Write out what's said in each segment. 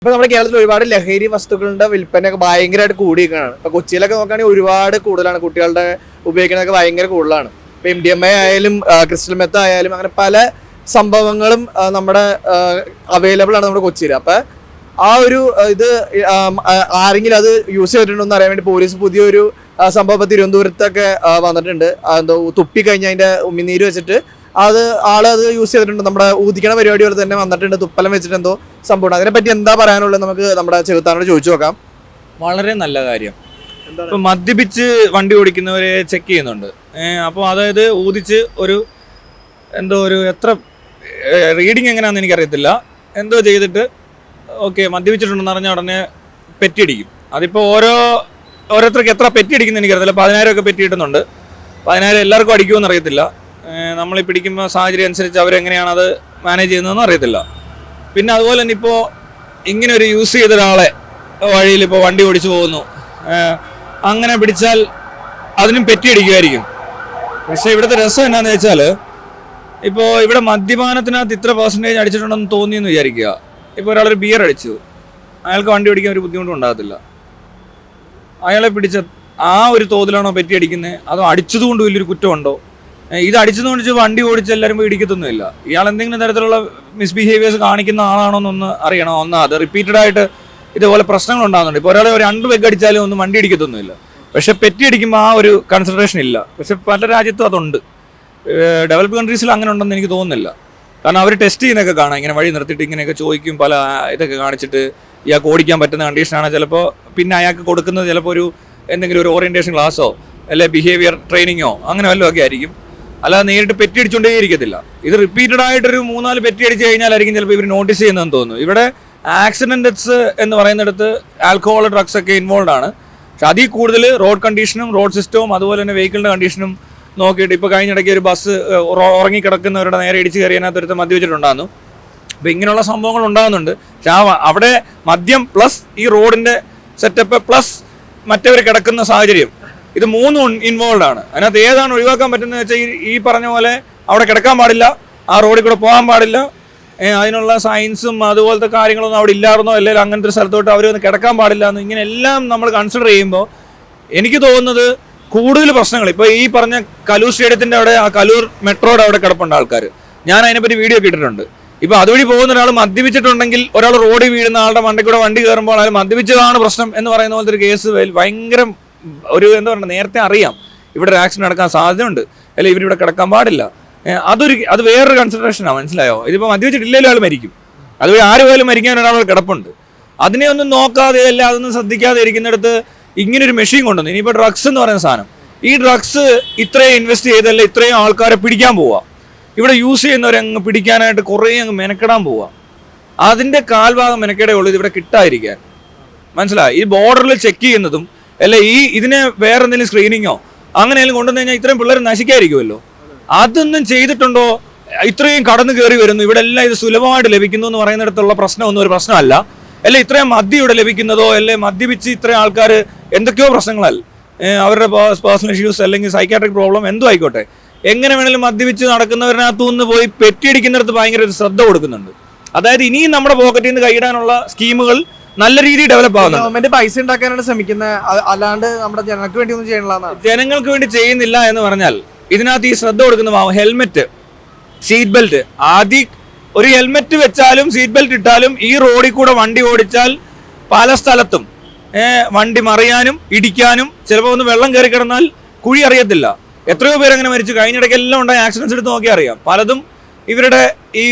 ഇപ്പൊ നമ്മുടെ കേരളത്തിൽ ഒരുപാട് ലഹരി വസ്തുക്കളുടെ വിൽപ്പനയൊക്കെ ഭയങ്കരമായിട്ട് കൂടിയിരിക്കുകയാണ്. ഇപ്പൊ കൊച്ചിയിലൊക്കെ നോക്കുകയാണെങ്കിൽ ഒരുപാട് കൂടുതലാണ്, കുട്ടികളുടെ ഉപയോഗിക്കുന്നതൊക്കെ ഭയങ്കര കൂടുതലാണ്. ഇപ്പൊ MDMA ആയാലും ക്രിസ്റ്റൽ മെത്ത് ആയാലും അങ്ങനെ പല സംഭവങ്ങളും നമ്മുടെ അവൈലബിൾ ആണ് നമ്മുടെ കൊച്ചിയിൽ. അപ്പൊ ആ ഒരു ഇത് ആരെങ്കിലും അത് യൂസ് ചെയ്തിട്ടുണ്ടോ എന്ന് അറിയാൻ വേണ്ടി പോലീസ് പുതിയൊരു സംഭവം തിരുവനന്തപുരത്തൊക്കെ വന്നിട്ടുണ്ട്. എന്തോ തുപ്പി കഴിഞ്ഞ് അതിന്റെ ഉമിനീര് വെച്ചിട്ട് ആളത് യൂസ് ചെയ്തിട്ടുണ്ട്. നമ്മുടെ ഊതിക്കണ പരിപാടി പോലെ തന്നെ വന്നിട്ടുണ്ട്, തുപ്പലം വെച്ചിട്ട് എന്തോ സംഭവം. അതിനെപ്പറ്റി എന്താ പറയാനുള്ളത് നമുക്ക് നമ്മുടെ ചെറുത്താനോട് ചോദിച്ചു നോക്കാം. വളരെ നല്ല കാര്യം. ഇപ്പൊ മദ്യപിച്ച് വണ്ടി ഓടിക്കുന്നവരെ ചെക്ക് ചെയ്യുന്നുണ്ട്. അപ്പോൾ അതായത് ഊതിച്ച് ഒരു എത്ര റീഡിങ് എങ്ങനെയാണെന്ന് എനിക്കറിയത്തില്ല, എന്തോ ചെയ്തിട്ട് ഓക്കെ മദ്യപിച്ചിട്ടുണ്ടെന്ന് പറഞ്ഞാൽ ഉടനെ പെറ്റിയടിക്കും. അതിപ്പോൾ ഓരോരുത്തർക്ക് എത്ര പെറ്റിയടിക്കുന്നത് എനിക്കറിയത്തില്ല. 10,000 ഒക്കെ പെറ്റി കിട്ടുന്നുണ്ട്. 10,000 എല്ലാവർക്കും അടിക്കുമെന്ന് അറിയത്തില്ല. നമ്മൾ പിടിക്കുമ്പോൾ സാഹചര്യം അനുസരിച്ച് അവരെങ്ങനെയാണ് അത് മാനേജ് ചെയ്യുന്നതെന്ന് അറിയത്തില്ല. പിന്നെ അതുപോലെ തന്നെ ഇപ്പോൾ ഇങ്ങനെ ഒരു യൂസ് ചെയ്ത ഒരാളെ വഴിയിൽ ഇപ്പോൾ വണ്ടി ഓടിച്ചു പോകുന്നു, അങ്ങനെ പിടിച്ചാൽ അതിനും പെറ്റിയടിക്കുമായിരിക്കും. പക്ഷേ ഇവിടുത്തെ രസം എന്നാന്ന് വെച്ചാൽ ഇപ്പോൾ ഇവിടെ മദ്യപാനത്തിനകത്ത് ഇത്ര % അടിച്ചിട്ടുണ്ടെന്ന് തോന്നിയെന്ന് വിചാരിക്കുക. ഇപ്പോൾ ഒരാളൊരു ബിയർ അടിച്ചു, അയാൾക്ക് വണ്ടി ഓടിക്കാൻ ഒരു ബുദ്ധിമുട്ടും ഉണ്ടാകത്തില്ല. അയാളെ പിടിച്ച ആ ഒരു തോതിലാണോ പെറ്റിയടിക്കുന്നത്, അതോ അടിച്ചതുകൊണ്ട് വലിയൊരു കുറ്റമുണ്ടോ? ഇത് അടിച്ചതുകൊണ്ട് വണ്ടി ഓടിച്ച് എല്ലാവരും പോയി ഇടിക്കത്തൊന്നുമില്ല. ഇയാൾ എന്തെങ്കിലും തരത്തിലുള്ള മിസ്ബിഹേവിയേഴ്സ് കാണിക്കുന്ന ആളാണോ എന്നൊന്ന് അറിയണം. അത് റിപ്പീറ്റഡ് ആയിട്ട് ഇതുപോലെ പ്രശ്നങ്ങൾ ഉണ്ടാകുന്നുണ്ട്. ഇപ്പോൾ ഒരാളെ 2 പെഗ് അടിച്ചാലും ഒന്നും വണ്ടി ഇടിക്കത്തൊന്നുമില്ല. പക്ഷെ പെറ്റി അടിക്കുമ്പോൾ ആ ഒരു കൺസിഡറേഷൻ ഇല്ല. പക്ഷെ പല രാജ്യത്തും അതുണ്ട്. ഡെവലപ്പ് കൺട്രീസിൽ അങ്ങനെ ഉണ്ടെന്ന് എനിക്ക് തോന്നുന്നില്ല. കാരണം അവർ ടെസ്റ്റ് ചെയ്യുന്നതൊക്കെ കാണാം, ഇങ്ങനെ വഴി നിർത്തിയിട്ട് ഇങ്ങനെയൊക്കെ ചോദിക്കും, പല ഇതൊക്കെ കാണിച്ചിട്ട് ഇയാൾക്ക് ഓടിക്കാൻ പറ്റുന്ന കണ്ടീഷനാണ്. ചിലപ്പോൾ പിന്നെ അയാൾക്ക് കൊടുക്കുന്നത് ചിലപ്പോൾ എന്തെങ്കിലും ഒരു ഓറിയൻറ്റേഷൻ ക്ലാസ്സോ അല്ലെ ബിഹേവിയർ ട്രെയിനിങ്ങോ അങ്ങനെ വല്ലതും ഒക്കെ ആയിരിക്കും. അല്ലാതെ നേരിട്ട് പെറ്റി അടിച്ചുകൊണ്ടേ ഇരിക്കത്തില്ല. ഇത് റിപ്പീറ്റഡ് ആയിട്ടൊരു 3-4 പെറ്റി അടിച്ച് കഴിഞ്ഞാലായിരിക്കും ചിലപ്പോൾ ഇവർ നോട്ടീസ് ചെയ്യുന്നതെന്ന് തോന്നുന്നു. ഇവിടെ ആക്സിഡന്റ് ഡെത്ത്സ് എന്ന് പറയുന്നിടത്ത് ആൽക്കഹോൾ, ഡ്രഗ്സ് ഒക്കെ ഇൻവോൾവ് ആണ്. പക്ഷെ അതിൽ കൂടുതൽ റോഡ് കണ്ടീഷനും റോഡ് സിസ്റ്റവും അതുപോലെ തന്നെ വെഹിക്കിളിന്റെ കണ്ടീഷനും നോക്കിയിട്ട് ഇപ്പോൾ കഴിഞ്ഞിടയ്ക്ക് ഒരു ബസ് ഉറങ്ങിക്കിടക്കുന്നവരുടെ നേരെ ഇടിച്ച് കയറിയതിനകത്തൊരുത്ത് മദ്യപിച്ചിട്ടുണ്ടായിരുന്നു. അപ്പോൾ ഇങ്ങനെയുള്ള സംഭവങ്ങൾ ഉണ്ടാകുന്നുണ്ട്. പക്ഷെ അവിടെ മദ്യം പ്ലസ് ഈ റോഡിന്റെ സെറ്റപ്പ് പ്ലസ് മറ്റവർ കിടക്കുന്ന സാഹചര്യം, ഇത് 3 ഇൻവോൾവ് ആണ്. അതിനകത്ത് ഏതാണ് ഒഴിവാക്കാൻ പറ്റുന്നത് വെച്ചാൽ ഈ പറഞ്ഞ പോലെ അവിടെ കിടക്കാൻ പാടില്ല, ആ റോഡിൽ കൂടെ പോകാൻ പാടില്ല, അതിനുള്ള സയൻസും അതുപോലത്തെ കാര്യങ്ങളൊന്നും അവിടെ ഇല്ലായിരുന്നോ, അല്ലെങ്കിൽ അങ്ങനത്തെ ഒരു സ്ഥലത്തോട്ട് അവരൊന്ന് കിടക്കാൻ പാടില്ല എന്ന് ഇങ്ങനെ എല്ലാം നമ്മൾ കൺസിഡർ ചെയ്യുമ്പോൾ എനിക്ക് തോന്നുന്നത് കൂടുതൽ പ്രശ്നങ്ങൾ ഇപ്പോൾ ഈ പറഞ്ഞ കലൂർ സ്റ്റേഡിയത്തിൻ്റെ അവിടെ, ആ കലൂർ മെട്രോയുടെ അവിടെ കിടപ്പുണ്ട് ആൾക്കാർ. ഞാൻ അതിനെപ്പറ്റി വീഡിയോ ഒക്കെ ഇട്ടിട്ടുണ്ട്. ഇപ്പോൾ അതുവഴി പോകുന്ന ഒരാൾ മദ്യപിച്ചിട്ടുണ്ടെങ്കിൽ ഒരാൾ റോഡിൽ വീഴുന്ന ആളുടെ മണ്ടയ്ക്കൂടെ വണ്ടി കയറുമ്പോൾ അയാൾ മദ്യപിച്ചതാണ് പ്രശ്നം എന്ന് പറയുന്ന പോലത്തെ ഒരു കേസ് ഭയങ്കര എന്താ പറയുക, നേരത്തെ അറിയാം ഇവിടെ ഒരു ആക്സിഡന്റ് നടക്കാൻ സാധ്യതയുണ്ട്, അല്ലെങ്കിൽ ഇവരിവിടെ കിടക്കാൻ പാടില്ല. അത് വേറൊരു കൺസിഡറേഷനാണ്, മനസ്സിലായോ? ഇതിപ്പോൾ മദ്യപിച്ചിട്ടില്ലെങ്കിൽ ആൾ മരിക്കും, അതുവഴി ആര് പോലും മരിക്കാൻ ഒരാൾ കിടപ്പുണ്ട്. അതിനെ ഒന്നും നോക്കാതെ അല്ല അതൊന്നും ശ്രദ്ധിക്കാതെ ഇരിക്കുന്നിടത്ത് ഇങ്ങനൊരു മെഷീൻ കൊണ്ടുവന്നു. ഇനിയിപ്പോൾ ഡ്രഗ്സ് എന്ന് പറയുന്ന സാധനം, ഈ ഡ്രഗ്സ് ഇത്രയും ഇൻവെസ്റ്റ് ചെയ്തല്ലേ ഇത്രയും ആൾക്കാരെ പിടിക്കാൻ പോവുക, ഇവിടെ യൂസ് ചെയ്യുന്നവരെ അങ്ങ് പിടിക്കാനായിട്ട് കുറേ അങ്ങ് മെനക്കെടാൻ പോവുക. അതിൻ്റെ കാൽഭാഗം മെനക്കെടേ ഉള്ളൂ ഇതിവിടെ കിട്ടാതിരിക്കാൻ, മനസ്സിലായി? ഈ ബോർഡറിൽ ചെക്ക് ചെയ്യുന്നതും അല്ലെ ഇതിനെ വേറെ എന്തെങ്കിലും സ്ക്രീനിങ്ങോ അങ്ങനെയെങ്കിലും കൊണ്ടുവന്നു കഴിഞ്ഞാൽ ഇത്രയും പിള്ളേർ നശിക്കാതിരിക്കുമല്ലോ. അതൊന്നും ചെയ്തിട്ടുണ്ടോ? ഇത്രയും കടന്നു കയറി വരുന്നു, ഇവിടെ എല്ലാം ഇത് സുലഭമായിട്ട് ലഭിക്കുന്നു എന്ന് പറയുന്നിടത്തുള്ള പ്രശ്നമൊന്നും ഒരു പ്രശ്നമല്ല. അല്ലെ ഇത്രയും മദ്യം ഇവിടെ ലഭിക്കുന്നതോ, അല്ലെ മദ്യപിച്ച് ഇത്രയും ആൾക്കാർ എന്തൊക്കെയോ പ്രശ്നങ്ങളല്ല, അവരുടെ പേഴ്സണൽ ഇഷ്യൂസ് അല്ലെങ്കിൽ സൈക്കാട്രിക് പ്രോബ്ലം എന്തോ ആയിക്കോട്ടെ, എങ്ങനെ വേണമെങ്കിലും മദ്യപിച്ച് നടക്കുന്നവരിനകത്തു നിന്ന് പോയി പെറ്റിയടിക്കുന്നിടത്ത് ഭയങ്കര ഒരു ശ്രദ്ധ കൊടുക്കുന്നുണ്ട്. അതായത് ഇനിയും നമ്മുടെ പോക്കറ്റിൽ നിന്ന് കൈയിടാനുള്ള സ്കീമുകൾ നല്ല രീതിയിൽ ഡെവലപ്പ് ആവുന്നുണ്ട്. ഗവൺമെന്റ് പൈസ ഉണ്ടാക്കാനാണ് ശ്രമിക്കുന്നത്, അല്ലാണ്ട് നമ്മുടെ ജനങ്ങൾക്ക് വേണ്ടി ഒന്നും ചെയ്യണില്ല. ജനങ്ങൾക്ക് വേണ്ടി ചെയ്യുന്നില്ല എന്ന് പറഞ്ഞാൽ ഇതിനകത്ത് ഈ ശ്രദ്ധ കൊടുക്കുന്ന ഹെൽമെറ്റ്, സീറ്റ് ബെൽറ്റ്. ആദ്യം ഒരു ഹെൽമെറ്റ് വെച്ചാലും സീറ്റ് ബെൽറ്റ് ഇട്ടാലും ഈ റോഡിൽ കൂടെ വണ്ടി ഓടിച്ചാൽ പല സ്ഥലത്തും വണ്ടി മറിയാനും ഇടിക്കാനും, ചിലപ്പോൾ ഒന്ന് വെള്ളം കയറി കിടന്നാൽ കുഴി അറിയത്തില്ല. എത്രയോ പേര് അങ്ങനെ മരിച്ചു. കഴിഞ്ഞിടയ്ക്ക് എല്ലാം ഉണ്ടായ ആക്സിഡൻസ് എടുത്ത് നോക്കിയാൽ അറിയാം. പലതും ഇവരുടെ ഈ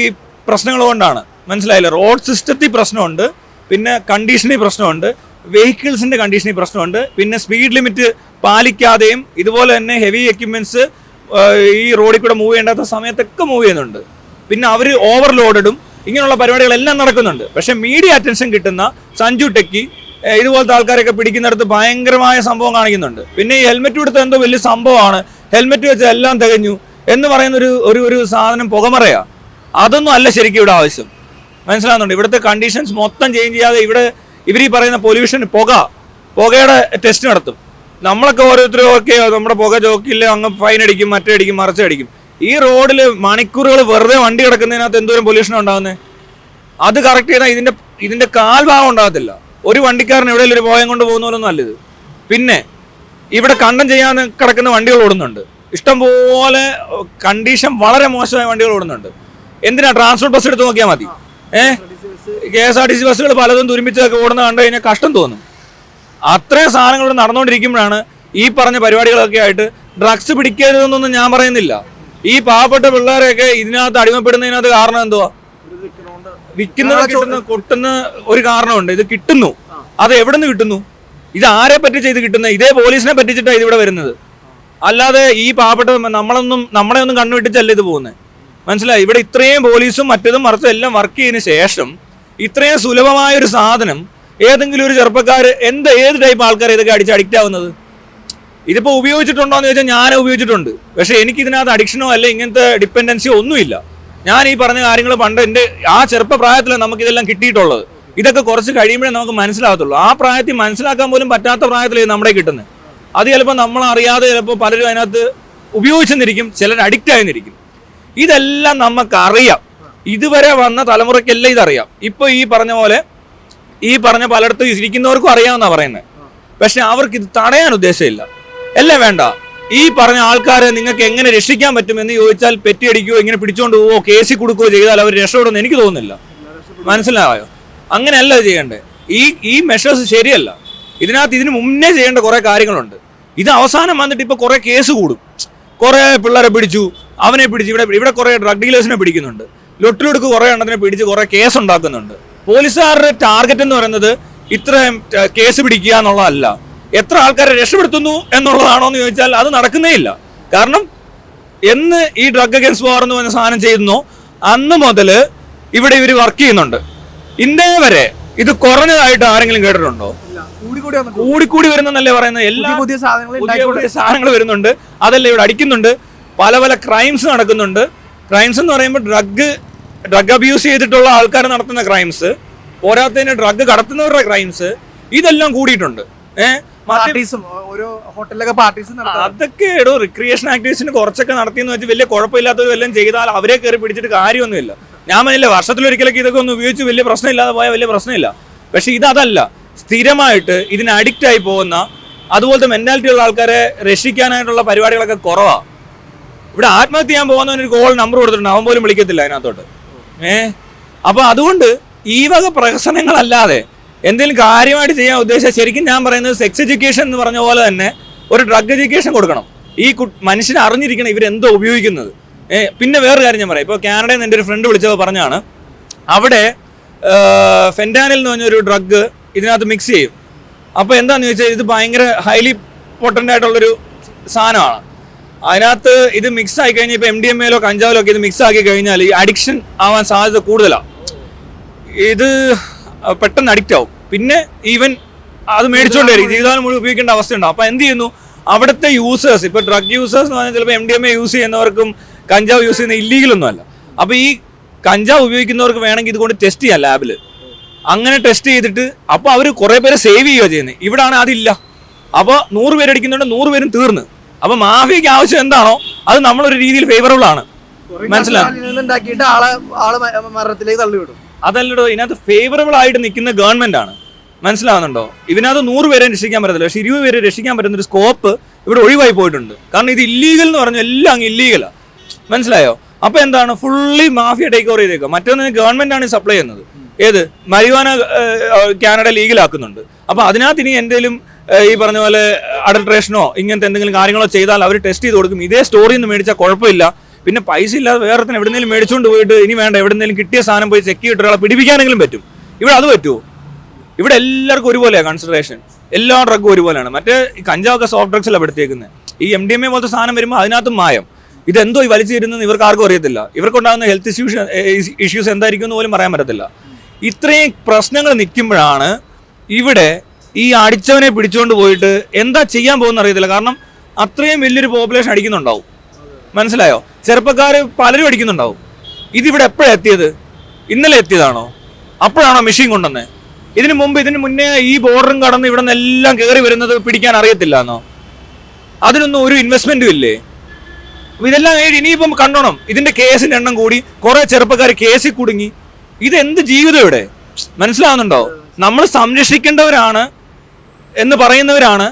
പ്രശ്നങ്ങൾ കൊണ്ടാണ്, മനസ്സിലായില്ല? റോഡ് സിസ്റ്റത്തിൽ പ്രശ്നമുണ്ട്, പിന്നെ കണ്ടീഷനിൽ പ്രശ്നമുണ്ട്, വെഹിക്കിൾസിന്റെ കണ്ടീഷനിൽ പ്രശ്നമുണ്ട്, പിന്നെ സ്പീഡ് ലിമിറ്റ് പാലിക്കാതെയും ഇതുപോലെ തന്നെ ഹെവി എക്യുപ്മെന്റ്സ് ഈ റോഡിൽ കൂടെ മൂവ് ചെയ്യേണ്ടാത്ത സമയത്തൊക്കെ മൂവ് ചെയ്യുന്നുണ്ട്. പിന്നെ അവർ ഓവർലോഡഡും ഇങ്ങനെയുള്ള പരിപാടികളെല്ലാം നടക്കുന്നുണ്ട്. പക്ഷെ മീഡിയ അറ്റൻഷൻ കിട്ടുന്ന സഞ്ജു ടെക്കി ഇതുപോലത്തെ ആൾക്കാരൊക്കെ പിടിക്കുന്നിടത്ത് ഭയങ്കരമായ സംഭവം കാണിക്കുന്നുണ്ട്. പിന്നെ ഈ ഹെൽമെറ്റ് കൊടുത്ത എന്തോ വലിയ സംഭവമാണ്, ഹെൽമെറ്റ് വെച്ച് എല്ലാം തികഞ്ഞു എന്ന് പറയുന്ന ഒരു സാധനം പുകമറയാ. അതൊന്നും അല്ല ശരിക്കും ഇവിടെ ആവശ്യം, മനസ്സിലാകുന്നുണ്ട്? ഇവിടുത്തെ കണ്ടീഷൻസ് മൊത്തം ചേഞ്ച് ചെയ്യാതെ ഇവർ ഈ പറയുന്ന പൊല്യൂഷൻ, പുകയുടെ ടെസ്റ്റ് നടത്തും. നമ്മളൊക്കെ ഓരോരുത്തരും ഒക്കെ നമ്മുടെ പുക ചോക്കില്ല, അങ്ങ് ഫൈൻ അടിക്കും, മറ്റേ അടിക്കും, മറിച്ചടിക്കും. ഈ റോഡിൽ മണിക്കൂറുകൾ വെറുതെ വണ്ടി കിടക്കുന്നതിനകത്ത് എന്തോരം പൊല്യൂഷൻ ഉണ്ടാകുന്നത്. അത് കറക്റ്റ് ചെയ്താൽ ഇതിന്റെ കാൽഭാഗം ഉണ്ടാകത്തില്ല. ഒരു വണ്ടിക്കാരൻ എവിടെയെങ്കിലും ഒരു പോയം കൊണ്ട് പോകുന്ന പോലൊന്നും അല്ല ഇത്. പിന്നെ ഇവിടെ കണ്ടം ചെയ്യാൻ കിടക്കുന്ന വണ്ടികൾ ഓടുന്നുണ്ട്, ഇഷ്ടംപോലെ കണ്ടീഷൻ വളരെ മോശമായ വണ്ടികൾ ഓടുന്നുണ്ട്. എന്തിനാ ട്രാൻസ്പോർട്ട് ബസ് എടുത്ത് നോക്കിയാൽ മതി. KSRTC ബസ്സുകൾ പലതും തുരുമ്പിച്ചൊക്കെ ഓടുന്ന കണ്ടു കഴിഞ്ഞാൽ കഷ്ടം തോന്നും. അത്രയും സാധനങ്ങൾ നടന്നുകൊണ്ടിരിക്കുമ്പോഴാണ് ഈ പറഞ്ഞ പരിപാടികളൊക്കെ ആയിട്ട് ഡ്രഗ്സ് പിടിക്കരുതെന്നൊന്നും ഞാൻ പറയുന്നില്ല. ഈ പാവപ്പെട്ട പിള്ളേരെയൊക്കെ ഇതിനകത്ത് അടിമപ്പെടുന്നതിനകത്ത് കാരണം എന്തുവാ? വിൽക്കുന്ന കൊട്ടുന്ന ഒരു കാരണമുണ്ട്. ഇത് കിട്ടുന്നു, അത് എവിടെ നിന്ന് കിട്ടുന്നു? ഇത് ആരെ പറ്റിച്ച് ഇത് കിട്ടുന്നത്? ഇതേ പോലീസിനെ പറ്റിച്ചിട്ടാണ് ഇതിവിടെ വരുന്നത്. അല്ലാതെ ഈ പാവപ്പെട്ട നമ്മളെ ഒന്നും കണ്ണുവിട്ടിച്ചല്ല ഇത് പോകുന്നത്. മനസ്സിലായി? ഇവിടെ ഇത്രയും പോലീസും മറ്റതും മറിച്ചും എല്ലാം വർക്ക് ചെയ്തതിന് ശേഷം ഇത്രയും സുലഭമായ ഒരു സാധനം ഏതെങ്കിലും ഒരു ചെറുപ്പക്കാർ ഏത് ടൈപ്പ് ആൾക്കാർ ഇതൊക്കെ അഡിക്റ്റ് ആവുന്നത്? ഇതിപ്പോൾ ഉപയോഗിച്ചിട്ടുണ്ടോ എന്ന് ചോദിച്ചാൽ ഞാൻ ഉപയോഗിച്ചിട്ടുണ്ട്. പക്ഷെ എനിക്ക് ഇതിനകത്ത് അഡിക്ഷനോ അല്ല ഇങ്ങനത്തെ ഡിപ്പെൻഡൻസിയോ ഒന്നുമില്ല. ഞാൻ ഈ പറഞ്ഞ കാര്യങ്ങൾ പണ്ട് എൻ്റെ ആ ചെറുപ്പ പ്രായത്തിലാണ് നമുക്ക് ഇതെല്ലാം കിട്ടിയിട്ടുള്ളത്. ഇതൊക്കെ കുറച്ച് കഴിയുമ്പോഴേ നമുക്ക് മനസ്സിലാകത്തുള്ളൂ. ആ പ്രായത്തിൽ മനസ്സിലാക്കാൻ പോലും പറ്റാത്ത പ്രായത്തിലാണ് നമ്മുടെ കിട്ടുന്നത്. അത് ചിലപ്പോൾ നമ്മളറിയാതെ ചിലപ്പോൾ പലരും അതിനകത്ത് ഉപയോഗിച്ചെന്നിരിക്കും, ചിലർ അഡിക്റ്റ് ആയെന്നിരിക്കും. ഇതെല്ലാം നമുക്കറിയാം. ഇതുവരെ വന്ന തലമുറയ്ക്കെല്ലാം ഇതറിയാം. ഇപ്പോൾ ഈ പറഞ്ഞ പലയിടത്തും ഇരിക്കുന്നവർക്കും അറിയാമെന്നാണ് പറയുന്നത്. പക്ഷെ അവർക്ക് ഇത് തടയാൻ ഉദ്ദേശമില്ല. അല്ലേ വേണ്ട, ഈ പറഞ്ഞ ആൾക്കാരെ നിങ്ങൾക്ക് എങ്ങനെ രക്ഷിക്കാൻ പറ്റുമെന്ന് ചോദിച്ചാൽ പെറ്റിയടിക്കുകയോ ഇങ്ങനെ പിടിച്ചുകൊണ്ട് പോവോ കേസിൽ കൊടുക്കുകയോ ചെയ്താൽ അവർ രക്ഷപ്പെടുമെന്ന് എനിക്ക് തോന്നുന്നില്ല. മനസ്സിലായോ? അങ്ങനെയല്ല ചെയ്യേണ്ടത്. ഈ മെഷേഴ്സ് ശരിയല്ല. ഇതിന് മുന്നേ ചെയ്യേണ്ട കുറേ കാര്യങ്ങളുണ്ട്. ഇത് അവസാനം വന്നിട്ട് ഇപ്പോൾ കുറേ കേസ് കൂടും. കുറേ പിള്ളേരെ പിടിച്ചു, അവനെ പിടിച്ചു, ഇവിടെ കുറേ ഡ്രഗ് ഡീലേഴ്സിനെ പിടിക്കുന്നുണ്ട്, ലൊട്ടിലൊടുക്ക് കുറേ എണ്ണത്തിനെ പിടിച്ച് കുറേ കേസ് ഉണ്ടാക്കുന്നുണ്ട്. പോലീസുകാരുടെ ടാർഗറ്റ് എന്ന് പറയുന്നത് ഇത്രയും കേസ് പിടിക്കുക എന്നുള്ളതല്ല, എത്ര ആൾക്കാരെ രക്ഷപ്പെടുത്തുന്നു എന്നുള്ളതാണോ എന്ന് ചോദിച്ചാൽ അത് നടക്കുന്നേ ഇല്ല. കാരണം എന്ന് ഈ ഡ്രഗ് അഗൈൻസ്റ്റ് വാർ എന്ന് പറഞ്ഞ സാധനം ചെയ്യുന്നോ അന്ന് മുതൽ ഇവിടെ ഇവർ വർക്ക് ചെയ്യുന്നുണ്ട്. ഇന്നേ വരെ ഇത് കുറഞ്ഞതായിട്ട് ആരെങ്കിലും കേട്ടിട്ടുണ്ടോ? കൂടിക്കൂടി വരുന്നല്ലേ പറയുന്നത്. എല്ലാ പുതിയ സാധനങ്ങൾ വരുന്നുണ്ട്, അതെല്ലാം ഇവിടെ അടിക്കുന്നുണ്ട്. പല ക്രൈംസ് നടക്കുന്നുണ്ട്. ക്രൈംസ് എന്ന് പറയുമ്പോൾ ഡ്രഗ് അബ്യൂസ് ചെയ്തിട്ടുള്ള ആൾക്കാർ നടത്തുന്ന ക്രൈംസ്, പോരാത്തതിന് ഡ്രഗ് കടത്തുന്നവരുടെ ക്രൈംസ്, ഇതെല്ലാം കൂടിയിട്ടുണ്ട്. അതൊക്കെ റിക്രിയേഷൻ ആക്ടിവിറ്റീസിന് കുറച്ചൊക്കെ നടത്തിയെന്ന് വെച്ച് വലിയ കുഴപ്പമില്ലാത്തവരും എല്ലാം ചെയ്താൽ അവരെ കയറി പിടിച്ചിട്ട് കാര്യമൊന്നുമില്ല. ഞാൻ പറഞ്ഞില്ല, വർഷത്തിലൊരിക്കലൊക്കെ ഇതൊക്കെ ഒന്ന് ഉപയോഗിച്ച് വലിയ പ്രശ്നമില്ലാതെ പോയാൽ വലിയ പ്രശ്നമില്ല. പക്ഷെ ഇതല്ല, സ്ഥിരമായിട്ട് ഇതിന് അഡിക്റ്റ് ആയി പോകുന്ന അതുപോലത്തെ മെന്റാലിറ്റി ഉള്ള ആൾക്കാരെ രക്ഷിക്കാനായിട്ടുള്ള പരിപാടികളൊക്കെ കുറവാണ്. ഇവിടെ ആത്മഹത്യ ചെയ്യാൻ പോകുന്നവനൊരു കോൾ നമ്പർ കൊടുത്തിട്ടുണ്ട്, അവൻ പോലും വിളിക്കത്തില്ല അതിനകത്തോട്ട്. അപ്പൊ അതുകൊണ്ട് ഈ വക പ്രഹസനങ്ങളല്ലാതെ എന്തെങ്കിലും കാര്യമായിട്ട് ചെയ്യാൻ ഉദ്ദേശിച്ചാൽ ശരിക്കും ഞാൻ പറയുന്നത് സെക്സ് എഡ്യൂക്കേഷൻ എന്ന് പറഞ്ഞ പോലെ തന്നെ ഒരു ഡ്രഗ് എഡ്യൂക്കേഷൻ കൊടുക്കണം. ഈ മനുഷ്യനെ അറിഞ്ഞിരിക്കണം ഇവരെന്തോ ഉപയോഗിക്കുന്നത്. പിന്നെ വേറൊരു കാര്യം ഞാൻ പറയാം. ഇപ്പോൾ കാനഡയിൽ നിന്ന് എൻ്റെ ഒരു ഫ്രണ്ട് വിളിച്ചപ്പോൾ പറഞ്ഞാണ്, അവിടെ ഫെൻറ്റാനിൽ എന്ന് പറഞ്ഞൊരു ഡ്രഗ് ഇതിനകത്ത് മിക്സ് ചെയ്യും. അപ്പോൾ എന്താണെന്ന് ചോദിച്ചാൽ ഇത് ഭയങ്കര ഹൈലി പൊട്ടൻ്റ് ആയിട്ടുള്ളൊരു സാധനമാണ്. അതിനകത്ത് ഇത് മിക്സ് ആയി കഴിഞ്ഞാൽ ഇപ്പോൾ MDMA കഞ്ചാവിലോ ഒക്കെ ഇത് മിക്സ് ആക്കി കഴിഞ്ഞാൽ ഈ അഡിക്ഷൻ ആവാൻ സാധ്യത കൂടുതലാണ്. ഇത് പെട്ടെന്ന് അഡിക്റ്റ് ആവും. പിന്നെ ഈവൻ അത് മേടിച്ചുകൊണ്ടേയിരിക്കും, ജീവിതകാലം മുഴുവൻ ഉപയോഗിക്കേണ്ട അവസ്ഥ ഉണ്ടാവും. അപ്പോൾ എന്ത് ചെയ്യുന്നു, അവിടുത്തെ യൂസേഴ്സ്, ഇപ്പോൾ ഡ്രഗ് യൂസേഴ്സ് എന്ന് പറഞ്ഞാൽ ചിലപ്പോൾ MDMA യൂസ് ചെയ്യുന്നവർക്കും കഞ്ചാവ് യൂസ് ചെയ്യുന്ന ഇല്ലീഗലൊന്നും അല്ല. അപ്പോൾ ഈ കഞ്ചാവ് ഉപയോഗിക്കുന്നവർക്ക് വേണമെങ്കിൽ ഇതുകൊണ്ട് ടെസ്റ്റ് ചെയ്യാം ലാബിൽ. അങ്ങനെ ടെസ്റ്റ് ചെയ്തിട്ട് അപ്പോൾ അവർ കുറേ പേരെ സേവ് ചെയ്യുക ചെയ്യുന്നത്. ഇവിടാണ് അതില്ല. അപ്പോൾ 100 പേര് അടിക്കുന്നുണ്ട്, 100 പേരും തീർന്ന്. അപ്പോൾ മാഫിയയ്ക്ക് ആവശ്യം എന്താണോ അത് നമ്മളൊരു രീതിയിൽ ഫേവറബിൾ ആണ്. മനസ്സിലാവും? അതല്ലടോ, ഇതിനകത്ത് ഫേവറബിൾ ആയിട്ട് നിൽക്കുന്ന ഗവൺമെന്റ് ആണ്. മനസ്സിലാവുന്നുണ്ടോ? ഇതിനകത്ത് 100 പേരെ രക്ഷിക്കാൻ പറ്റത്തില്ല, പക്ഷെ 20 പേരെ രക്ഷിക്കാൻ പറ്റുന്ന ഒരു സ്കോപ്പ് ഇവിടെ ഒഴിവായി പോയിട്ടുണ്ട്. കാരണം ഇത് ഇല്ലീഗൽ എന്ന് പറഞ്ഞാൽ എല്ലാം അങ്ങ് ഇല്ലീഗലാണ്. മനസ്സിലായോ? അപ്പൊ എന്താണ്, ഫുള്ളി മാഫിയ ടേക്ക് ഓവർ ചെയ്തേക്കുക. മറ്റൊന്ന് ഗവൺമെന്റ് ആണ് സപ്ലൈ ചെയ്യുന്നത്. ഏത് മരിവാന കാനഡ ലീഗലാക്കുന്നുണ്ട്. അപ്പൊ അതിനകത്ത് ഇനി എന്തെങ്കിലും ഈ പറഞ്ഞ പോലെ അഡൾട്രേഷനോ ഇങ്ങനത്തെ എന്തെങ്കിലും കാര്യങ്ങളോ ചെയ്താൽ അവർ ടെസ്റ്റ് ചെയ്ത് കൊടുക്കും. ഇതേ സ്റ്റോറിൽ നിന്ന് മേടിച്ചാൽ കുഴപ്പമില്ല. പിന്നെ പൈസ ഇല്ലാതെ വേറെ തന്നെ എവിടെയെങ്കിലും മേടിച്ചുകൊണ്ട് പോയിട്ട് ഇനി വേണ്ട, എവിടെയെങ്കിലും കിട്ടിയ സാധനം പോയി ചെക്ക് ചെയ്തിട്ട് ഒരാളെ പിടിപ്പിക്കാനെങ്കിലും പറ്റും. ഇവിടെ അത് പറ്റുമോ? ഇവിടെ എല്ലാവർക്കും ഒരുപോലെയാണ് കൺസിഡറേഷൻ, എല്ലാ ഡ്രഗും ഒരുപോലെയാണ്. മറ്റേ കഞ്ചാവൊക്കെ സോഫ്റ്റ് ഡ്രഗ്സിലാണ് പെടുത്തിയേക്കുന്നത്. ഈ MDMA പോലത്തെ സാധനം വരുമ്പോൾ അതിനകത്തും മായം. ഇതെന്തോ ഈ വലിച്ചു തരുന്നത് ഇവർക്ക് ആർക്കും അറിയത്തില്ല. ഇവർക്കുണ്ടാകുന്ന ഹെൽത്ത് ഇഷ്യൂസ് എന്തായിരിക്കും എന്ന് പോലും പറയാൻ പറ്റത്തില്ല. ഇത്രയും പ്രശ്നങ്ങൾ നിൽക്കുമ്പോഴാണ് ഇവിടെ ഈ അടിച്ചവനെ പിടിച്ചുകൊണ്ട് പോയിട്ട് എന്താ ചെയ്യാൻ പോകുന്ന അറിയത്തില്ല. കാരണം അത്രയും വലിയൊരു പോപ്പുലേഷൻ അടിക്കുന്നുണ്ടാവും. മനസ്സിലായോ? ചെറുപ്പക്കാർ പലരും അടിക്കുന്നുണ്ടാവും. ഇതിവിടെ എപ്പോഴാണ് എത്തിയത്? ഇന്നലെ എത്തിയതാണോ? അപ്പോഴാണോ മെഷീൻ കൊണ്ടുവന്നത്? ഇതിന് മുന്നേ ഈ ബോർഡറും കടന്ന് ഇവിടെ നിന്ന് എല്ലാം കയറി വരുന്നത് പിടിക്കാൻ അറിയത്തില്ല എന്നോ? അതിനൊന്നും ഒരു ഇൻവെസ്റ്റ്മെന്റും ഇല്ലേ? ഇതെല്ലാം ഇനിയിപ്പം കണ്ടോണം. ഇതിന്റെ കേസിന്റെ എണ്ണം കൂടി, കുറെ ചെറുപ്പക്കാർ കേസിൽ കുടുങ്ങി. ഇതെന്ത് ജീവിതം ഇവിടെ? മനസ്സിലാവുന്നുണ്ടോ? നമ്മൾ സംരക്ഷിക്കേണ്ടവരാണ് എന്ന് പറയുന്നവരാണ്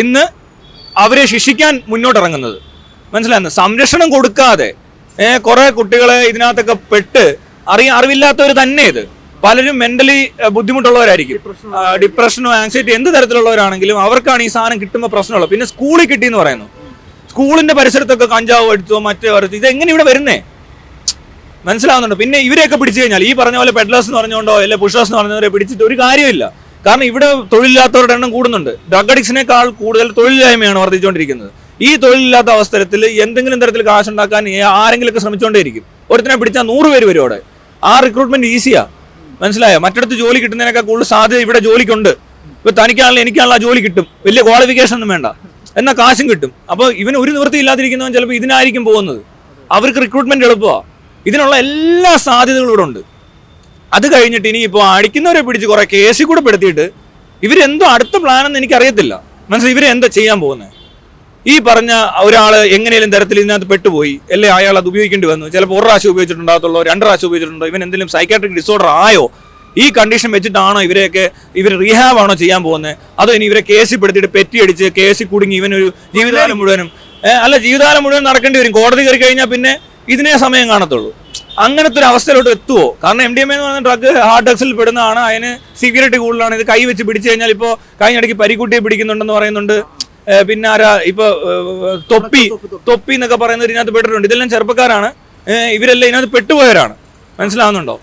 ഇന്ന് അവരെ ശിക്ഷിക്കാൻ മുന്നോട്ടിറങ്ങുന്നത്. മനസ്സിലാകുന്നത്? സംരക്ഷണം കൊടുക്കാതെ കുറെ കുട്ടികളെ ഇതിനകത്തൊക്കെ പെട്ട് അറിവില്ലാത്തവർ തന്നെ ഇത് പലരും മെന്റലി ബുദ്ധിമുട്ടുള്ളവരായിരിക്കും. ഡിപ്രഷനോ ആങ്സൈറ്റി എന്ത് തരത്തിലുള്ളവരാണെങ്കിലും അവർക്കാണ് ഈ സാധനം കിട്ടുമ്പോൾ പ്രശ്നമുള്ളത്. പിന്നെ സ്കൂളിൽ കിട്ടിയെന്ന് പറയുന്നു, സ്കൂളിന്റെ പരിസരത്തൊക്കെ കഞ്ചാവ് എടുത്തോ മറ്റേ വരച്ചോ, ഇതെങ്ങനെ ഇവിടെ വരുന്നേ? മനസ്സിലാവുന്നുണ്ടോ? പിന്നെ ഇവരെയൊക്കെ പിടിച്ചു കഴിഞ്ഞാൽ ഈ പറഞ്ഞ പോലെ പെഡ്ലേഴ്സ് എന്ന് പറഞ്ഞുകൊണ്ടോ അല്ലെ പുഷേഴ്സ് എന്ന് പറഞ്ഞവരെ പിടിച്ചിട്ട് ഒരു കാര്യമില്ല. കാരണം ഇവിടെ തൊഴിലില്ലാത്തവരുടെ എണ്ണം കൂടുന്നുണ്ട്. ഡ്രഗ് അഡിക്ഷനേക്കാൾ കൂടുതൽ തൊഴിലില്ലായ്മയാണ് വർദ്ധിച്ചുകൊണ്ടിരിക്കുന്നത്. ഈ തൊഴിലില്ലാത്ത അവസരത്തിൽ എന്തെങ്കിലും തരത്തിൽ കാശുണ്ടാക്കാൻ ആരെങ്കിലുമൊക്കെ ശ്രമിച്ചുകൊണ്ടേയിരിക്കും. ഒരുത്തിനെ പിടിച്ചാൽ 100 പേര് വരും അവിടെ. ആ റിക്രൂട്ട്മെന്റ് ഈസിയാ. മനസ്സിലായോ? മറ്റിടത്ത് ജോലി കിട്ടുന്നതിനേക്കാൾ കൂടുതൽ സാധ്യത ഇവിടെ ജോലിക്കുണ്ട്. ഇപ്പൊ തനിക്കാണല്ലോ എനിക്കാണല്ലോ ആ ജോലി കിട്ടും, വലിയ ക്വാളിഫിക്കേഷൻ ഒന്നും വേണ്ട, എന്നാൽ കാശും കിട്ടും. അപ്പോൾ ഇവന് ഒരു നിവൃത്തി ഇല്ലാതിരിക്കുന്നവൻ ചിലപ്പോൾ ഇതിനായിരിക്കും പോകുന്നത്. അവർക്ക് റിക്രൂട്ട്മെന്റ് എളുപ്പമാണ്. ഇതിനുള്ള എല്ലാ സാധ്യതകളും ഇവിടെ ഉണ്ട്. അത് കഴിഞ്ഞിട്ട് ഇനിയിപ്പോൾ അടിക്കുന്നവരെ പിടിച്ച് കുറെ കേസിൽ കൂടെ പെടുത്തിയിട്ട് ഇവരെന്തോ അടുത്ത പ്ലാനെന്ന് എനിക്കറിയത്തില്ല. മനസ്സിലായി? ഇവരെന്താ ചെയ്യാൻ പോകുന്നത്? ഈ പറഞ്ഞ ഒരാൾ എങ്ങനെയും തരത്തിൽ ഇതിനകത്ത് പെട്ടുപോയി അല്ലെ, അയാൾ അത് ഉപയോഗിക്കേണ്ടി വന്നു. ചിലപ്പോൾ 1 പ്രാവശ്യം ഉപയോഗിച്ചിട്ടുണ്ടാകത്തുള്ളൂ, 2 പ്രാവശ്യം ഉപയോഗിച്ചിട്ടുണ്ടോ, ഇവൻ എന്തെങ്കിലും സൈക്കാട്രിക് ഡിസോർഡർ ആയോ? ഈ കണ്ടീഷൻ വെച്ചിട്ടാണോ ഇവർ റീഹാബ് ആണോ ചെയ്യാൻ പോകുന്നത്? അതോ ഇനി ഇവരെ കേസിൽ പെടുത്തിയിട്ട് പെറ്റി അടിച്ച് കേസിൽ കുടുങ്ങി ഇവനൊരു ജീവിതകാലം മുഴുവനും ജീവിതകാലം മുഴുവൻ നടക്കേണ്ടി വരും. കോടതി കയറി കഴിഞ്ഞാൽ പിന്നെ ഇതിനേ സമയം കാണത്തുള്ളൂ. അങ്ങനത്തെ ഒരു അവസ്ഥയിലോട്ട് എത്തുമോ? കാരണം MDMA എന്ന് പറയുന്ന ഡ്രഗ് ഹാർഡ് ഡ്രഗ്സിൽ പെടുന്നതാണ്, അതിന് സിവിയറിറ്റി കൂടുതലാണ്. ഇത് കൈ വെച്ച് പിടിച്ചു കഴിഞ്ഞാൽ ഇപ്പോൾ കഴിഞ്ഞിടയ്ക്ക് പരിക്കുട്ടിയെ പിടിക്കുന്നുണ്ടെന്ന് പറയുന്നുണ്ട്. പിന്നെ ആരാ ഇപ്പൊ തൊപ്പി എന്നൊക്കെ പറയുന്നത് ഇതിനകത്ത് പെട്ടിട്ടുണ്ട്. ഇതെല്ലാം ചെറുപ്പക്കാരാണ്, ഇവരെല്ലാം ഇതിനകത്ത് പെട്ടുപോയവരാണ്. മനസ്സിലാവുന്നുണ്ടോ?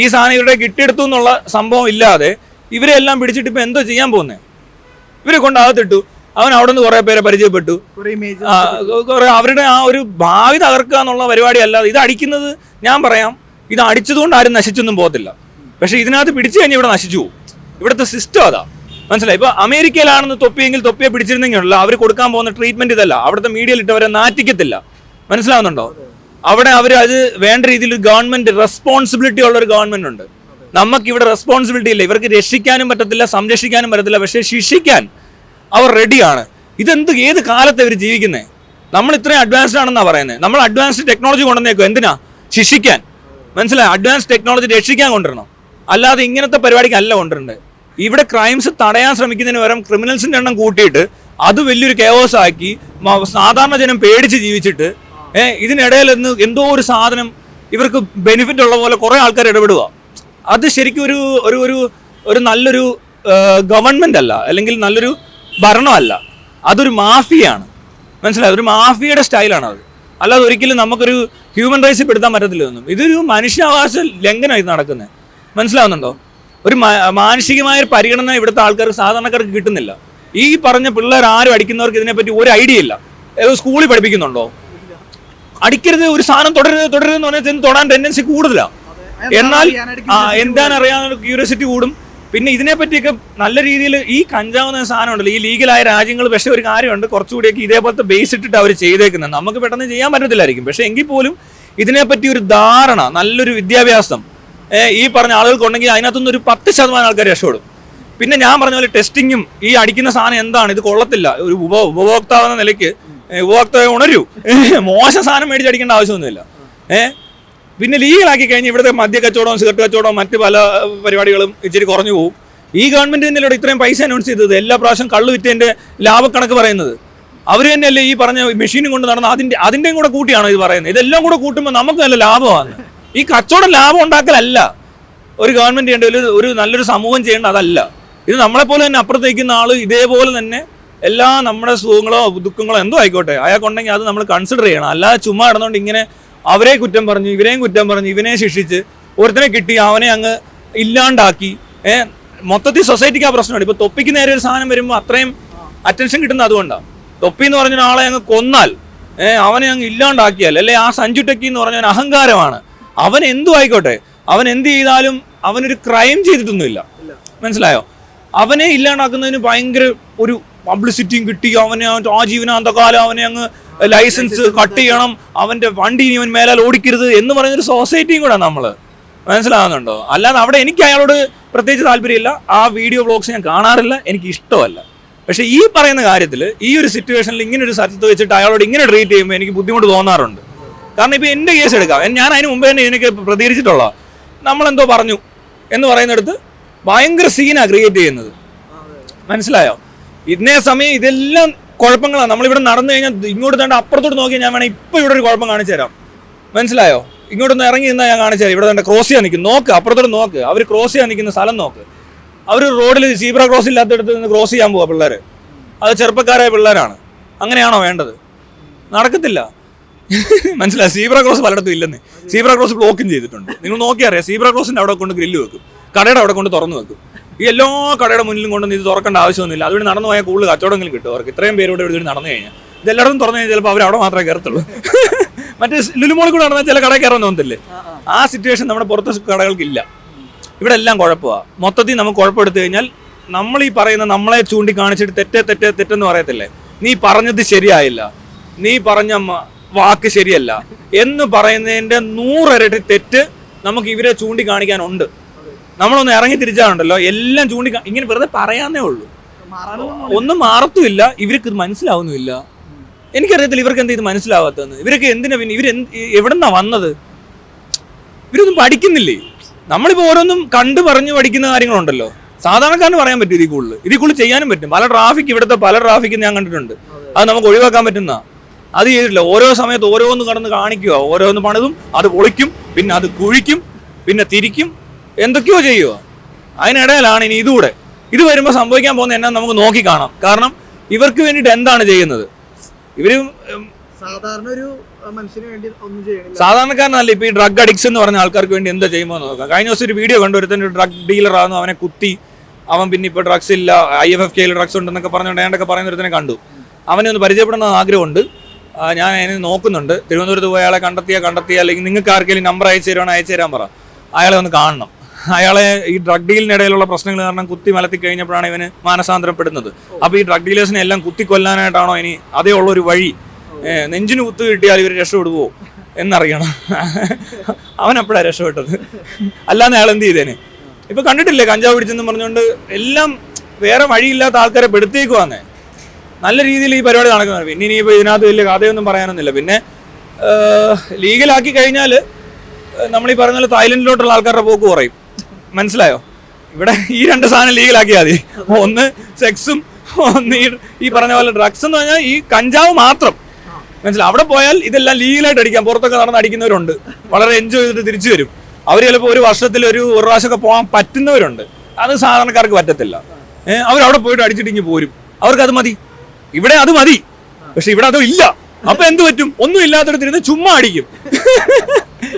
ഈ സാധനം ഇവരുടെ കിട്ടിയെടുത്തു എന്നുള്ള സംഭവം ഇല്ലാതെ ഇവരെല്ലാം പിടിച്ചിട്ട് ഇപ്പൊ എന്തോ ചെയ്യാൻ പോകുന്നത്? ഇവരെ കൊണ്ട് അകത്തിട്ടു, അവൻ അവിടെ നിന്ന് കുറെ പേരെ പരിചയപ്പെട്ടു, കുറെ അവരുടെ ആ ഒരു ഭാവി തകർക്കുക എന്നുള്ള പരിപാടി അല്ലാതെ ഇത് അടിക്കുന്നത്, ഞാൻ പറയാം, ഇത് അടിച്ചതുകൊണ്ട് ആരും നശിച്ചൊന്നും പോകത്തില്ല. പക്ഷെ ഇതിനകത്ത് പിടിച്ചു കഴിഞ്ഞാൽ ഇവിടെ നശിച്ചു പോകും. ഇവിടുത്തെ സിസ്റ്റം അതാ. മനസ്സിലായി? ഇപ്പൊ അമേരിക്കയിലാണെന്ന് തൊപ്പിയെങ്കിൽ തൊപ്പിയെ പിടിച്ചിരുന്നെങ്കിലുള്ള അവർ കൊടുക്കാൻ പോകുന്ന ട്രീറ്റ്മെന്റ് ഇതല്ല. അവിടുത്തെ മീഡിയയിൽ ഇട്ടവരെ നാറ്റിക്കത്തില്ല. മനസ്സിലാവുന്നുണ്ടോ? അവിടെ അത് വേണ്ട രീതിയിൽ ഒരു ഗവൺമെന്റ് റെസ്പോൺസിബിലിറ്റി ഉള്ള ഒരു ഗവൺമെന്റ് ഉണ്ട്. നമുക്ക് ഇവിടെ റെസ്പോൺസിബിലിറ്റി ഇല്ല. ഇവർക്ക് രക്ഷിക്കാനും പറ്റത്തില്ല, സംരക്ഷിക്കാനും പറ്റത്തില്ല, പക്ഷെ ശിക്ഷിക്കാൻ അവർ റെഡിയാണ്. ഏത് കാലത്ത് ഇവർ ജീവിക്കുന്നത്? നമ്മൾ ഇത്രയും അഡ്വാൻസ്ഡ് ആണെന്നാണ് പറയുന്നത്. നമ്മൾ അഡ്വാൻസ്ഡ് ടെക്നോളജി കൊണ്ടുവന്നേക്കും എന്തിനാ? ശിക്ഷിക്കാൻ. മനസ്സിലായി? അഡ്വാൻസ് ടെക്നോളജി രക്ഷിക്കാൻ കൊണ്ടുവരണം, അല്ലാതെ ഇങ്ങനത്തെ പരിപാടിക്ക് അല്ല കൊണ്ടുവരേണ്ടത്. ഇവിടെ ക്രൈംസ് തടയാൻ ശ്രമിക്കുന്നതിന് പകരം ക്രിമിനൽസിന്റെ എണ്ണം കൂട്ടിയിട്ട് അത് വലിയൊരു കെയോസ് ആക്കി സാധാരണ ജനം പേടിച്ച് ജീവിച്ചിട്ട് ഇതിനിടയിൽ എന്തോ ഒരു സാധനം ഇവർക്ക് ബെനിഫിറ്റ് ഉള്ള പോലെ കുറെ ആൾക്കാർ ഇടപെടുക. അത് ശരിക്കും ഒരു നല്ലൊരു ഗവൺമെന്റ് അല്ല, അല്ലെങ്കിൽ നല്ലൊരു ഭരണമല്ല. അതൊരു മാഫിയാണ്. മനസ്സിലായി? ഒരു മാഫിയയുടെ സ്റ്റൈലാണ് അത്. അല്ലാതെ ഒരിക്കലും നമുക്കൊരു ഹ്യൂമൻ റൈസിൽ പെടുത്താൻ പറ്റത്തില്ലൊന്നും. ഇതൊരു മനുഷ്യാവകാശ ലംഘനം ഇത് നടക്കുന്നത്. മനസ്സിലാവുന്നുണ്ടോ? ഒരു മാനസികമായ ഒരു പരിഗണന ഇവിടുത്തെ ആൾക്കാർക്ക്, സാധാരണക്കാർക്ക് കിട്ടുന്നില്ല. ഈ പറഞ്ഞ പിള്ളേർ ആരും അടിക്കുന്നവർക്ക് ഇതിനെപ്പറ്റി ഒരു ഐഡിയ ഇല്ല. ഏതോ സ്കൂളിൽ പഠിപ്പിക്കുന്നുണ്ടോ? അടിക്കരുത്, ഒരു സാധനം തുടരുതെന്ന് പറഞ്ഞാൽ തൊടാൻ ടെൻഡൻസി കൂടുതലാണ്. എന്നാൽ എന്താണെന്നറിയാൻ ക്യൂരിയോസിറ്റി കൂടും. പിന്നെ ഇതിനെപ്പറ്റിയൊക്കെ നല്ല രീതിയിൽ ഈ കഞ്ചാവ് എന്ന സാധനം ഉണ്ടല്ലോ, ഈ ലീഗലായ രാജ്യങ്ങൾ, പക്ഷേ ഒരു കാര്യമുണ്ട്, കുറച്ചുകൂടിയൊക്കെ ഇതേപോലത്തെ ബേസ് ഇട്ടിട്ട് അവർ ചെയ്തേക്കുന്നത്. നമുക്ക് പെട്ടെന്ന് ചെയ്യാൻ പറ്റത്തില്ലായിരിക്കും, പക്ഷെ എങ്കിൽ പോലും ഇതിനെപ്പറ്റി ഒരു ധാരണ, നല്ലൊരു വിദ്യാഭ്യാസം ഈ പറഞ്ഞ ആളുകൾക്കുണ്ടെങ്കിൽ അതിനകത്തുനിന്ന് ഒരു 10% ആൾക്കാർ രക്ഷപ്പെടും. പിന്നെ ഞാൻ പറഞ്ഞ പോലെ ടെസ്റ്റിങ്ങും ഈ അടിക്കുന്ന സാധനം എന്താണ്, ഇത് കൊള്ളത്തില്ല, ഒരു ഉപഭോക്താവെന്ന നിലയ്ക്ക് ഉപഭോക്താവ് ഉണരൂ, മോശം സാധനം മേടിച്ചടിക്കേണ്ട ആവശ്യമൊന്നുമില്ല. പിന്നെ ലീഗലാക്കി കഴിഞ്ഞ് ഇവിടുത്തെ മദ്യ കച്ചവടവും സിഗരറ്റ് കച്ചവടവും മറ്റ് പല പരിപാടികളും ഇച്ചിരി കുറഞ്ഞു പോകും. ഈ ഗവൺമെന്റ് തന്നെയല്ലേ ഇത്രയും പൈസ അനൗൺസ് ചെയ്തത്, എല്ലാ പ്രാവശ്യം കള്ളു വിറ്റതിന്റെ ലാഭക്കണക്ക് പറയുന്നത് അവർ തന്നെയല്ലേ. ഈ പറഞ്ഞ മെഷീനും കൊണ്ട് നടന്ന അതിന്റെയും കൂടെ കൂട്ടിയാണോ ഇത് പറയുന്നത്? ഇതെല്ലാം കൂടെ കൂട്ടുമ്പോൾ നമുക്ക് നല്ല ലാഭമാണ്. ഈ കച്ചവടം ലാഭം ഉണ്ടാക്കലല്ല ഒരു ഗവൺമെന്റ് ചെയ്യേണ്ട, ഒരു നല്ലൊരു സമൂഹം ചെയ്യേണ്ട അതല്ല. ഇത് നമ്മളെപ്പോലെ തന്നെ അപ്പുറത്തേക്കുന്ന ആള് ഇതേപോലെ തന്നെ എല്ലാ നമ്മുടെ സുഖങ്ങളോ ദുഃഖങ്ങളോ എന്തോ ആയിക്കോട്ടെ അയാൾക്കുണ്ടെങ്കിൽ അത് നമ്മൾ കൺസിഡർ ചെയ്യണം. അല്ലാതെ ചുമ്മാ ഇടന്നുകൊണ്ട് ഇങ്ങനെ അവരെ കുറ്റം പറഞ്ഞു, ഇവരെയും കുറ്റം പറഞ്ഞു, ഇവനെ ശിക്ഷിച്ച് ഒരുത്തനെ കിട്ടി അവനെ അങ്ങ് ഇല്ലാണ്ടാക്കി. മൊത്തത്തിൽ സൊസൈറ്റിക്ക് ആ പ്രശ്നമുണ്ട്. ഇപ്പൊ തൊപ്പിക്ക് നേരെ ഒരു സാധനം വരുമ്പോൾ അത്രയും അറ്റൻഷൻ കിട്ടുന്നത് അതുകൊണ്ടാണ്. തൊപ്പി എന്ന് പറഞ്ഞ ആളെ അങ്ങ് കൊന്നാൽ, അവനെ അങ്ങ് ഇല്ലാണ്ടാക്കിയാൽ, അല്ലെ ആ സഞ്ജു ടെക്കി എന്ന് പറഞ്ഞ അഹങ്കാരമാണ്. അവൻ എന്തു ആയിക്കോട്ടെ, അവൻ എന്ത് ചെയ്താലും അവനൊരു ക്രൈം ചെയ്തിട്ടൊന്നുമില്ല. മനസ്സിലായോ? അവനെ ഇല്ലാണ്ടാക്കുന്നതിന് ഭയങ്കര ഒരു പബ്ലിസിറ്റിയും കിട്ടി, അവനെ ആജീവനാന്തകാലം അവനെ അങ്ങ് ലൈസൻസ് കട്ട് ചെയ്യണം, അവന്റെ വണ്ടി ഇവൻ മേലാൽ ഓടിക്കരുത് എന്ന് പറയുന്നൊരു സൊസൈറ്റിയും കൂടെ നമ്മൾ. മനസ്സിലാകുന്നുണ്ടോ? അല്ലാതെ അവിടെ എനിക്ക് അയാളോട് പ്രത്യേകിച്ച് താല്പര്യമില്ല, ആ വീഡിയോ വ്ളോഗ്സ് ഞാൻ കാണാറില്ല, എനിക്ക് ഇഷ്ടമല്ല. പക്ഷെ ഈ പറയുന്ന കാര്യത്തിൽ ഈ ഒരു സിറ്റുവേഷനിൽ ഇങ്ങനെ ഒരു സ്ഥലത്ത് വെച്ചിട്ട് അയാളോട് ഇങ്ങനെ ട്രീറ്റ് ചെയ്യുമ്പോൾ എനിക്ക് ബുദ്ധിമുട്ട് തോന്നാറുണ്ട്. കാരണം ഇപ്പൊ എന്റെ കേസ് എടുക്കാം, ഞാൻ അതിന് മുമ്പ് തന്നെ ഇതിനൊക്കെ പ്രതികരിച്ചിട്ടുള്ള നമ്മളെന്തോ പറഞ്ഞു എന്ന് പറയുന്നിടത്ത് ഭയങ്കര സീനാണ് ക്രിയേറ്റ് ചെയ്യുന്നത്. മനസ്സിലായോ? ഇന്നേ സമയം ഇതെല്ലാം കുഴപ്പങ്ങളാണ്. നമ്മളിവിടെ നടന്നു കഴിഞ്ഞാൽ ഇങ്ങോട്ട് തേണ്ട അപ്പുറത്തോട്ട് നോക്കിയാൽ ഞാൻ വേണമെങ്കിൽ ഇപ്പം ഇവിടെ ഒരു കുഴപ്പം കാണിച്ചു തരാം. മനസ്സിലായോ? ഇങ്ങോട്ടൊന്ന് ഇറങ്ങി നിന്നാൽ ഞാൻ കാണിച്ചു തരാം. ഇവിടെ തന്നെ ക്രോസ് ചെയ്യാൻ നിൽക്കും, നോക്ക് അപ്പുറത്തോട്ട് നോക്ക്. അവർ ക്രോസ് ചെയ്യാൻ നിൽക്കുന്ന സ്ഥലം നോക്ക്. അവർ റോഡിൽ സീബ്ര ക്രോസ് ഇല്ലാത്തടത്ത് നിന്ന് ക്രോസ് ചെയ്യാൻ പോവാ പിള്ളേർ. അത് ചെറുപ്പക്കാരായ പിള്ളേരാണ്. അങ്ങനെയാണോ വേണ്ടത്? നടക്കത്തില്ല. മനസ്സിലായി? സീബ്ര ക്രോസ് പലയിടത്തും ഇല്ലെന്ന്. സീബ്ര ക്രോസ് ബ്ലോക്കും ചെയ്തിട്ടുണ്ട്. നിങ്ങൾ നോക്കിയറിയാം. സീബ്ര ക്രോസിന്റെ അവിടെ കൊണ്ട് ഗ്രില്ല് വെക്കും, കടയുടെ അവിടെ കൊണ്ട് തുറന്നു വെക്കും. ഈ എല്ലാ കടയുടെ മുന്നിലും കൊണ്ടൊന്നും ഇത് തുറക്കേണ്ട ആവശ്യമൊന്നുമില്ല. അതുവഴി നടന്നു പോയാൽ കൂടുതൽ കച്ചവടമെങ്കിലും കിട്ടും അവർക്ക്. ഇത്രയും പേരോട് ഇവിടെ നടന്നു കഴിഞ്ഞാൽ ഇതെല്ലായിടത്തും തുറന്നു കഴിഞ്ഞാൽ ചിലപ്പോൾ അവർ അവിടെ മാത്രമേ കയറത്തുള്ളൂ. മറ്റേ ലുലുമോളിൽ കൂടെ നടന്നാൽ ചില കടയിൽ കയറാൻ തോന്നത്തില്ലേ? ആ സിറ്റുവേഷൻ നമ്മുടെ പുറത്തെ കടകൾക്കില്ല. ഇവിടെ എല്ലാം കുഴപ്പമാണ്. മൊത്തത്തിൽ നമുക്ക് കുഴപ്പമെടുത്തു കഴിഞ്ഞാൽ നമ്മൾ ഈ പറയുന്ന നമ്മളെ ചൂണ്ടിക്കാണിച്ചിട്ട് തെറ്റെന്ന് പറയത്തില്ലേ, നീ പറഞ്ഞത് ശരിയായില്ല, നീ പറഞ്ഞ വാക്ക് ശരിയല്ല എന്ന് പറയുന്നതിന്റെ 100 ഇരട്ടി തെറ്റ് നമുക്ക് ഇവരെ ചൂണ്ടിക്കാണിക്കാനുണ്ട്. നമ്മളൊന്ന് ഇറങ്ങി തിരിച്ചാണല്ലോ എല്ലാം ഇങ്ങനെ വെറുതെ പറയാന്നേ ഉള്ളൂ. ഒന്നും മാറത്തുമില്ല. ഇവർക്ക് ഇത് മനസ്സിലാവുന്നുമില്ല. എനിക്കറിയത്തില്ല ഇവർക്ക് എന്താ ഇത് മനസ്സിലാവാത്തതെന്ന്. ഇവരൊക്കെ എന്തിനാ പിന്നെ എവിടെന്നാ വന്നത്? ഇവരൊന്നും പഠിക്കുന്നില്ലേ? നമ്മളിപ്പോൾ ഓരോന്നും കണ്ടു പറഞ്ഞു പഠിക്കുന്ന കാര്യങ്ങളുണ്ടല്ലോ. സാധാരണക്കാരന് പറയാൻ പറ്റും. ഇതിൽ കൂടുതൽ ചെയ്യാനും പറ്റും. ഇവിടുത്തെ പല ട്രാഫിക്കും ഞാൻ കണ്ടിട്ടുണ്ട്. അത് നമുക്ക് ഒഴിവാക്കാൻ പറ്റുന്ന അത് ചെയ്തിട്ടില്ല. ഓരോ സമയത്ത് ഓരോന്ന് കടന്ന് കാണിക്കുക, ഓരോന്ന് പണിതും അത് പൊളിക്കും, പിന്നെ അത് കുഴിക്കും, പിന്നെ തിരിക്കും, എന്തൊക്കെയോ ചെയ്യുക. അതിനിടയിലാണ് ഇനി ഇതുകൂടെ. ഇത് വരുമ്പോൾ സംഭവിക്കാൻ പോകുന്ന എന്നാ നമുക്ക് നോക്കി കാണാം. കാരണം ഇവർക്ക് വേണ്ടിയിട്ട് എന്താണ് ചെയ്യുന്നത്? ഇവര് സാധാരണ ഒരു മനുഷ്യന് വേണ്ടി ഒന്നും ചെയ്യണില്ല. സാധാരണക്കാരനല്ല. ഇപ്പൊ ഈ ഡ്രഗ് അഡിക്ഷൻ എന്ന് പറഞ്ഞ ആൾക്കാർക്ക് വേണ്ടി എന്താ ചെയ്യുമ്പോൾ നോക്കാം. കഴിഞ്ഞ ദിവസം ഒരു വീഡിയോ കണ്ടു. ഒരുത്തൻ ഡ്രഗ് ഡീലർ ആണെന്ന്, അവനെ കുത്തി, അവൻ പിന്നെ ഇപ്പൊ ഡ്രഗ്സ് ഇല്ല, IFFK ഡ്രഗ്സ് ഉണ്ടെന്നൊക്കെ പറഞ്ഞുകൊണ്ട് ഏണ്ടൊക്കെ പറയുന്ന ഒരുത്തനെ കണ്ടു. അവനെ ഒന്ന് പരിചയപ്പെടണമെന്ന് ആഗ്രഹമുണ്ട്. ഞാൻ അതിനെ നോക്കുന്നുണ്ട്. തിരുവനന്തപുരത്ത് പോയി അയാളെ കണ്ടെത്തിയ അല്ലെങ്കിൽ നിങ്ങൾക്ക് ആർക്കെങ്കിലും നമ്പർ അയച്ചു തരാൻ പറ. അയാളെ ഒന്ന് കാണണം. അയാളെ ഈ ഡ്രഗ് ഡീലിനിടയിലുള്ള പ്രശ്നങ്ങൾ കാരണം കുത്തി മലത്തി കഴിഞ്ഞപ്പോഴാണ് ഇവന് മാനസാന്തരപ്പെടുന്നത്. അപ്പോൾ ഈ ഡ്രഗ് ഡീലേഴ്സിനെ എല്ലാം കുത്തി കൊല്ലാനായിട്ടാണോ ഇനി അതേ ഉള്ളൊരു വഴി? നെഞ്ചിന് കുത്തു കിട്ടിയാൽ ഇവർ രക്ഷപ്പെടുവോ എന്നറിയണം. അവൻ എപ്പോഴാണ് രക്ഷപ്പെട്ടത്? അല്ലാന്ന് അയാൾ എന്ത് ചെയ്തേനെ? ഇപ്പൊ കണ്ടിട്ടില്ലേ കഞ്ചാവ് പിടിച്ചെന്ന് പറഞ്ഞുകൊണ്ട് എല്ലാം വേറെ വഴിയില്ലാത്ത ആൾക്കാരെ പെടുത്തേക്കുവാന്നേ. നല്ല രീതിയിൽ ഈ പരിപാടി നടക്കുന്നത്. പിന്നെ ഇനിയിപ്പോൾ ഇതിനകത്ത് വലിയ കഥയൊന്നും പറയാനൊന്നുമില്ല. പിന്നെ ലീഗലാക്കി കഴിഞ്ഞാൽ നമ്മളീ പറഞ്ഞ പോലെ തായ്ലൻഡിലോട്ടുള്ള ആൾക്കാരുടെ പോക്ക് കുറയും. മനസ്സിലായോ? ഇവിടെ ഈ 2 സാധനം ലീഗലാക്കിയാൽ മതി. ഒന്ന് സെക്സും, ഒന്ന് ഈ പറഞ്ഞ പോലെ ഡ്രഗ്സ് എന്ന് പറഞ്ഞാൽ ഈ കഞ്ചാവ് മാത്രം. മനസ്സിലായി? അവിടെ പോയാൽ ഇതെല്ലാം ലീഗലായിട്ട് അടിക്കാം. പുറത്തൊക്കെ നടന്ന് അടിക്കുന്നവരുണ്ട്. വളരെ എൻജോയ് ചെയ്തിട്ട് തിരിച്ചു വരും. അവർ ചിലപ്പോൾ ഒരു വർഷത്തിൽ ഒരു പ്രാവശ്യമൊക്കെ പോകാൻ പറ്റുന്നവരുണ്ട്. അത് സാധാരണക്കാർക്ക് പറ്റത്തില്ല. അവരവിടെ പോയിട്ട് അടിച്ചിട്ടിങ്ങി പോരും. അവർക്കത് മതി. ഇവിടെ അത് മതി. പക്ഷെ ഇവിടെ അതും ഇല്ല. അപ്പൊ എന്ത് പറ്റും? ഒന്നും ഇല്ലാത്തടത്തിരുന്ന് ചുമ്മാ അടിക്കും.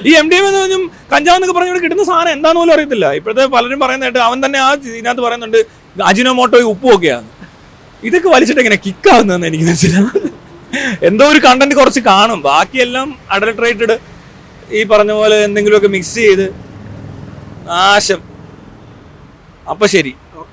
ഈ MDMA എന്ന് പറഞ്ഞും കഞ്ചാവെന്നൊക്കെ പറഞ്ഞുകൊണ്ട് കിട്ടുന്ന സാധനം എന്താന്ന് പോലും അറിയത്തില്ല. ഇപ്പോഴത്തെ പലരും പറയുന്നതായിട്ട് അവൻ തന്നെ ഇതിനകത്ത് പറയുന്നുണ്ട് അജിനോമോട്ടോയും ഉപ്പും ഒക്കെയാണ്. ഇതൊക്കെ വലിച്ചിട്ട് എങ്ങനെ കിക്കാവുന്നതെന്ന് എനിക്ക് മനസ്സിലാവും. എന്തോ ഒരു കണ്ടന്റ് കുറച്ച് കാണും, ബാക്കിയെല്ലാം അഡൾട്രേറ്റഡ്, ഈ പറഞ്ഞ പോലെ എന്തെങ്കിലുമൊക്കെ മിക്സ് ചെയ്ത് നാശം. അപ്പൊ ശരി.